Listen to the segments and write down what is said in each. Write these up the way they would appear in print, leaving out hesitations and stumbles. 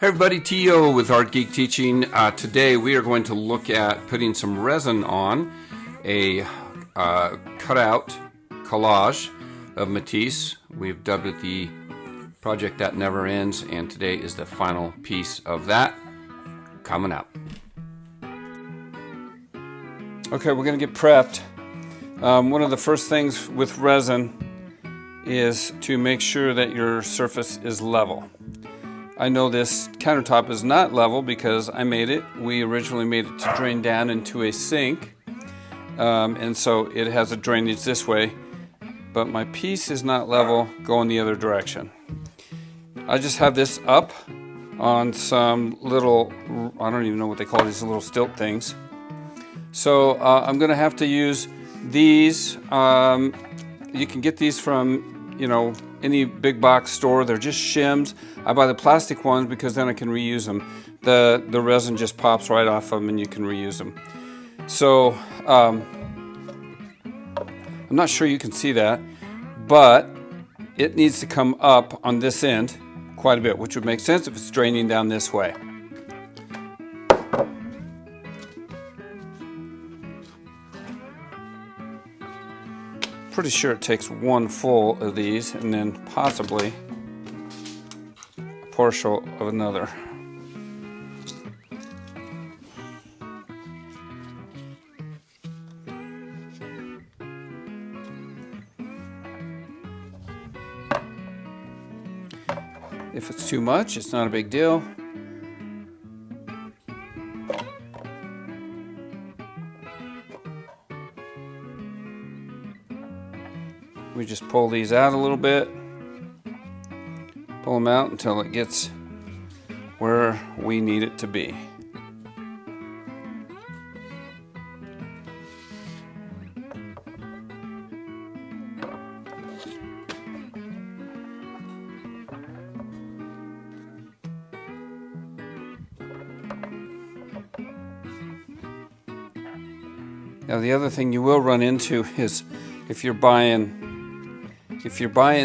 Hey everybody, T.O. with Art Geek Teaching. Today we are going to look at putting some resin on a cutout collage of Matisse. We've dubbed it the project that never ends, and today is the final piece of that coming up. Okay, we're going to get prepped. One of the first things with resin is to make sure that your surface is level. I know this countertop is not level because I made it. We originally made it to drain down into a sink, and so it has a drainage this way, but my piece is not level going the other direction. I just have this up on some little, I don't even know what they call these little stilt things. So I'm going to have to use these. You can get these from, any big box store. They're just shims. I buy the plastic ones because then I can reuse them. The resin just pops right off them and you can reuse them. So I'm not sure you can see that, but it needs to come up on this end quite a bit, which would make sense if it's draining down this way. Pretty sure it takes one full of these and then possibly a partial of another. If it's too much, it's not a big deal. We just pull these out a little bit, pull them out until it gets where we need it to be. Now the other thing you will run into is if you're buying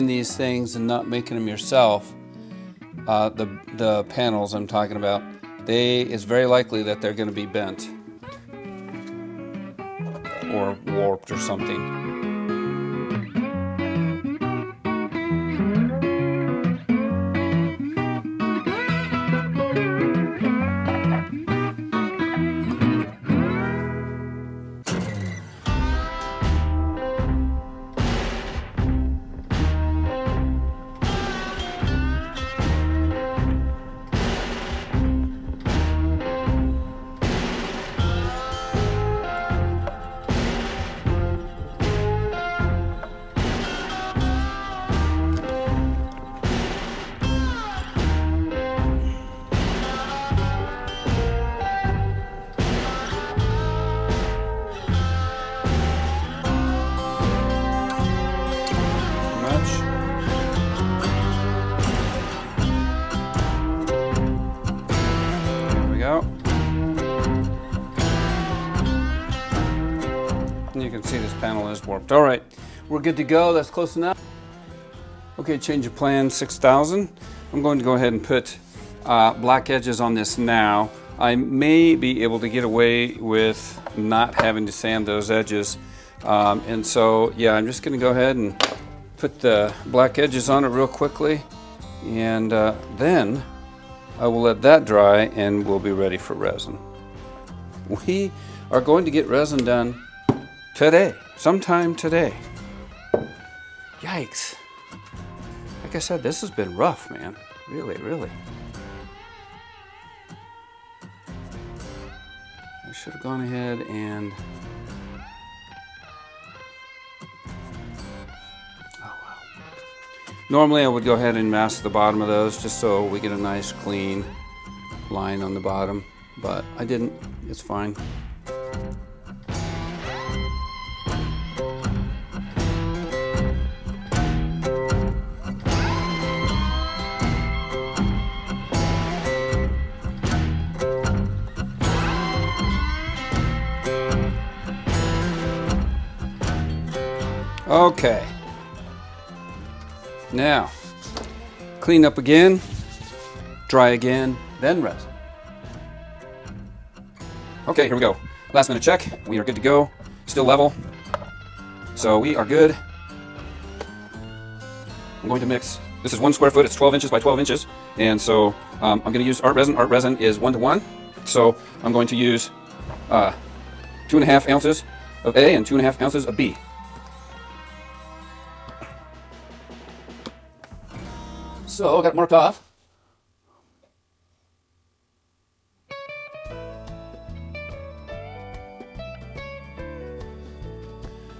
these things and not making them yourself, the panels I'm talking about, it's very likely that they're going to be bent or warped or something. You can see this panel is warped. All right, we're good to go. That's close enough. Okay, change of plan 6000. I'm going to go ahead and put black edges on this now. I may be able to get away with not having to sand those edges. And so, yeah, I'm just going to go ahead and put the black edges on it real quickly. And then I will let that dry and we'll be ready for resin. We are going to get resin done today, sometime today. Yikes. Like I said, this has been rough, man. Really, really. I should have gone ahead and... Oh, well. Normally I would go ahead and mask the bottom of those just so we get a nice clean line on the bottom, but I didn't. It's fine. Okay, now clean up again, dry again, then resin. Okay, here we go. Last minute check. We are good to go. Still level. So we are good. I'm going to mix. This is 1 square foot. It's 12 inches by 12 inches. And so I'm going to use Art Resin. Art Resin is 1:1. So I'm going to use 2.5 ounces of A and 2.5 ounces of B. So I got it marked off.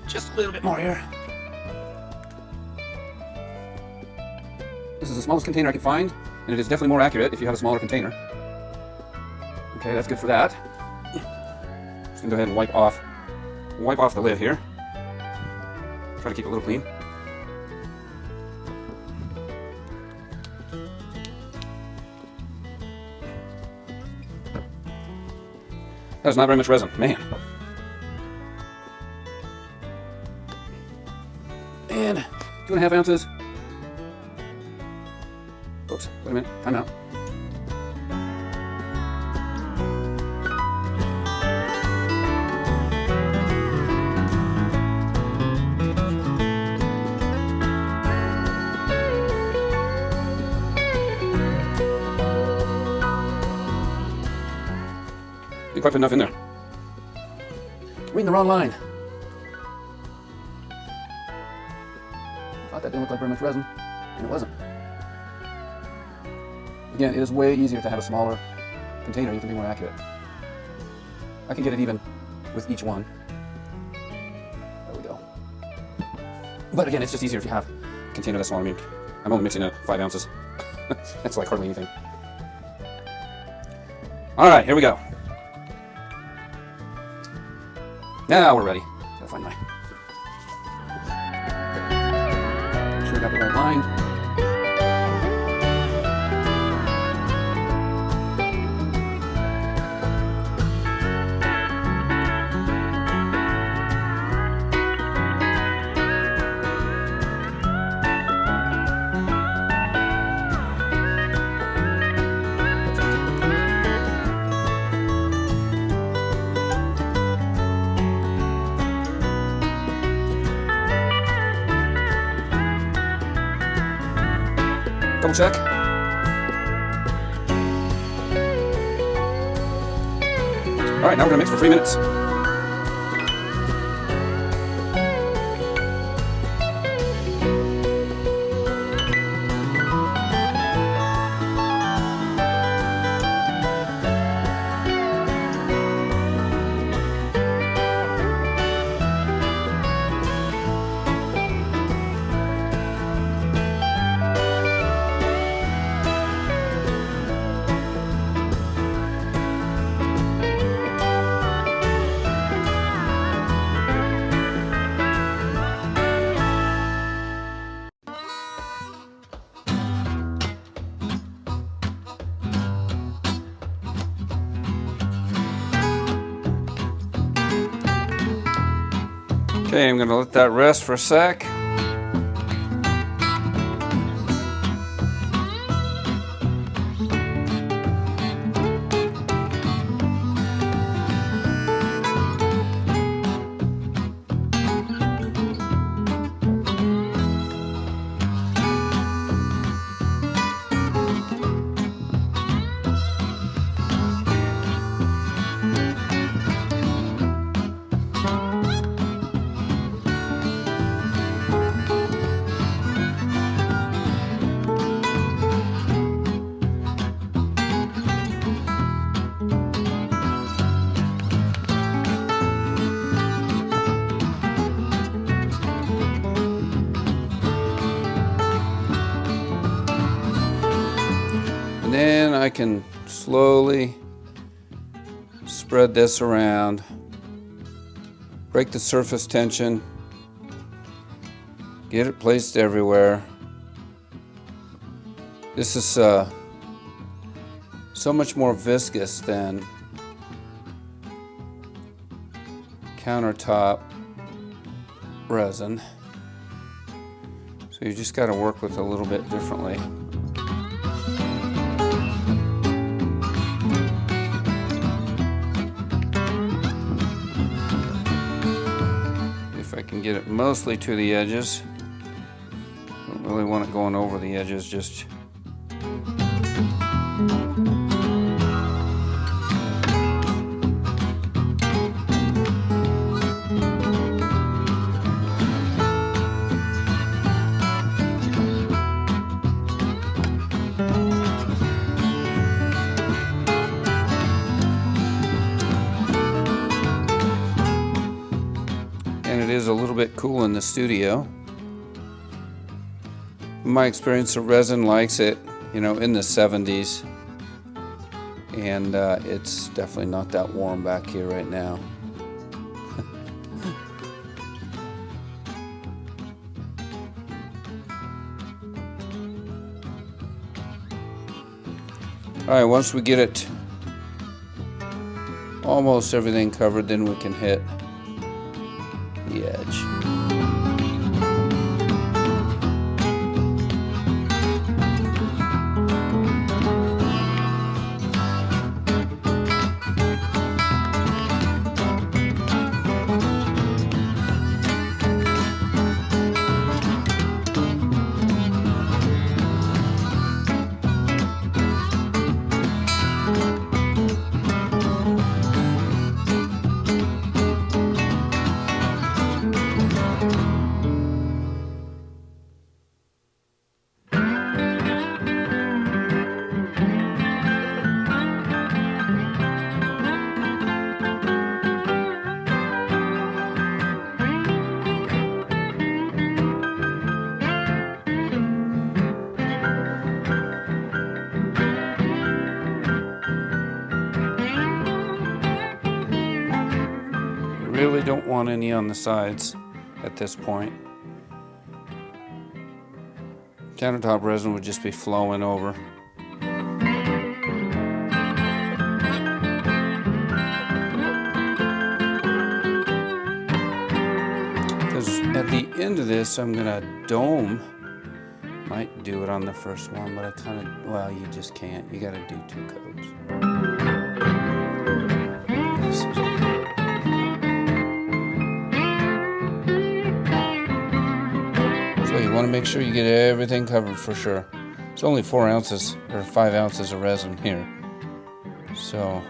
Just a little bit more here. This is the smallest container I could find, and it is definitely more accurate if you have a smaller container. Okay, that's good for that. Just gonna go ahead and wipe off the lid here. Try to keep it a little clean. That's not very much resin, man. And 2.5 ounces. Oops, wait a minute, time out. You quite put enough in there. Reading the wrong line. Thought that didn't look like very much resin, and it wasn't. Again, it is way easier to have a smaller container. You can be more accurate. I can get it even with each one. There we go. But again, it's just easier if you have a container that's smaller. I mean, I'm only mixing 5 ounces. That's like hardly anything. All right, here we go. Now we're ready. Gotta find my. Make sure I got the right line. Double check. All right, now we're gonna mix for 3 minutes. Okay, I'm going to let that rest for a sec. And then I can slowly spread this around, break the surface tension, get it placed everywhere. This is so much more viscous than countertop resin. So you just got to work with it a little bit differently. get it mostly to the edges. Don't really want it going over the edges, just it is a little bit cool in the studio. In my experience, the resin likes it, you know, in the 70s, and it's definitely not that warm back here right now. All right, once we get it almost everything covered, then we can hit the edge. Really don't want any on the sides at this point. Countertop resin would just be flowing over. Because at the end of this, I'm gonna dome. Might do it on the first one, but I kind of, well, you just can't. You gotta do 2 coats. You want to make sure you get everything covered for sure. It's only 4 ounces or 5 ounces of resin here. So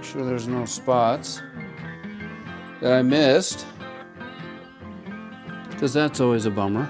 sure there's no spots that I missed, because that's always a bummer.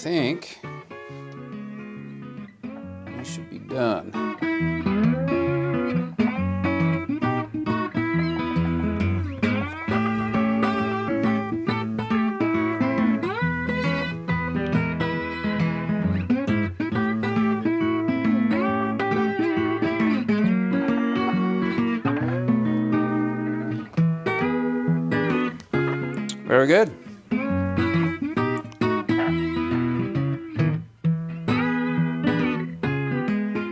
think we should be done. Very good.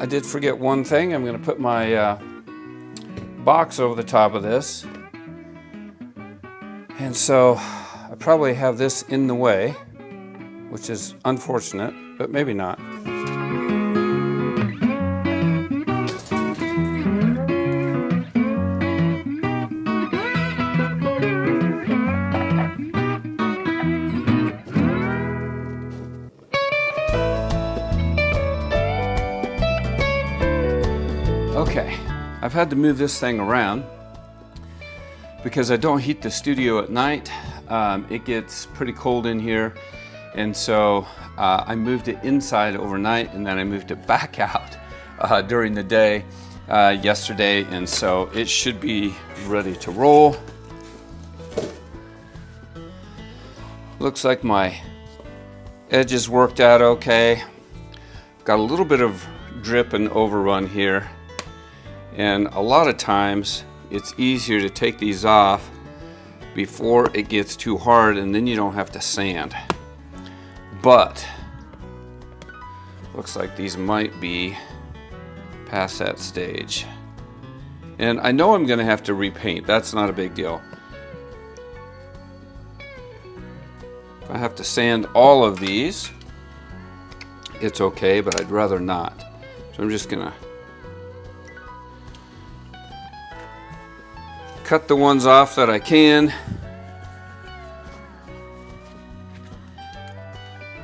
I did forget one thing. I'm going to put my box over the top of this. And so I probably have this in the way, which is unfortunate, but maybe not. Okay, I've had to move this thing around because I don't heat the studio at night. It gets pretty cold in here, and so I moved it inside overnight, and then I moved it back out during the day yesterday, and so it should be ready to roll. Looks like my edges worked out okay. Got a little bit of drip and overrun here. And a lot of times it's easier to take these off before it gets too hard, and then you don't have to sand. But looks like these might be past that stage. And I know I'm going to have to repaint. That's not a big deal. If I have to sand all of these, it's okay, but I'd rather not. So I'm just going to cut the ones off that I can.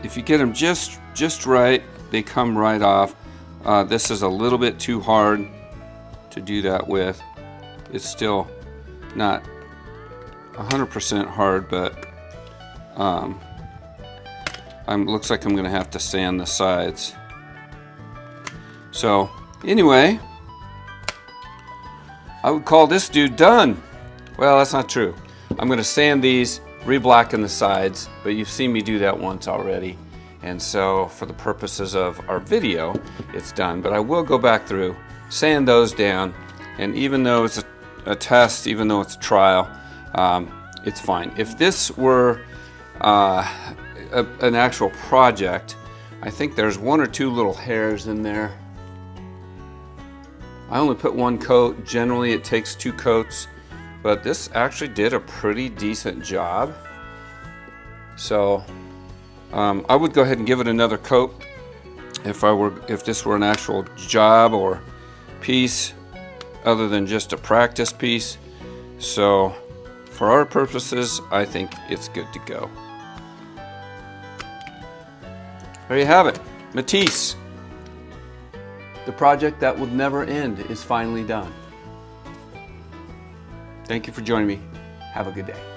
If you get them just right, they come right off. This is a little bit too hard to do that with. It's still not 100% hard, but looks like I'm going to have to sand the sides. So anyway, I would call this dude done. Well, that's not true. I'm going to sand these, re-blacken the sides, but you've seen me do that once already. And so for the purposes of our video, it's done. But I will go back through, sand those down, and even though it's a test, even though it's a trial, it's fine. If this were an actual project, I think there's one or two little hairs in there. I only put one coat. Generally it takes 2 coats, but this actually did a pretty decent job. So I would go ahead and give it another coat if this were an actual job or piece other than just a practice piece. So for our purposes, I think it's good to go. There you have it. Matisse. The project that will never end is finally done. Thank you for joining me. Have a good day.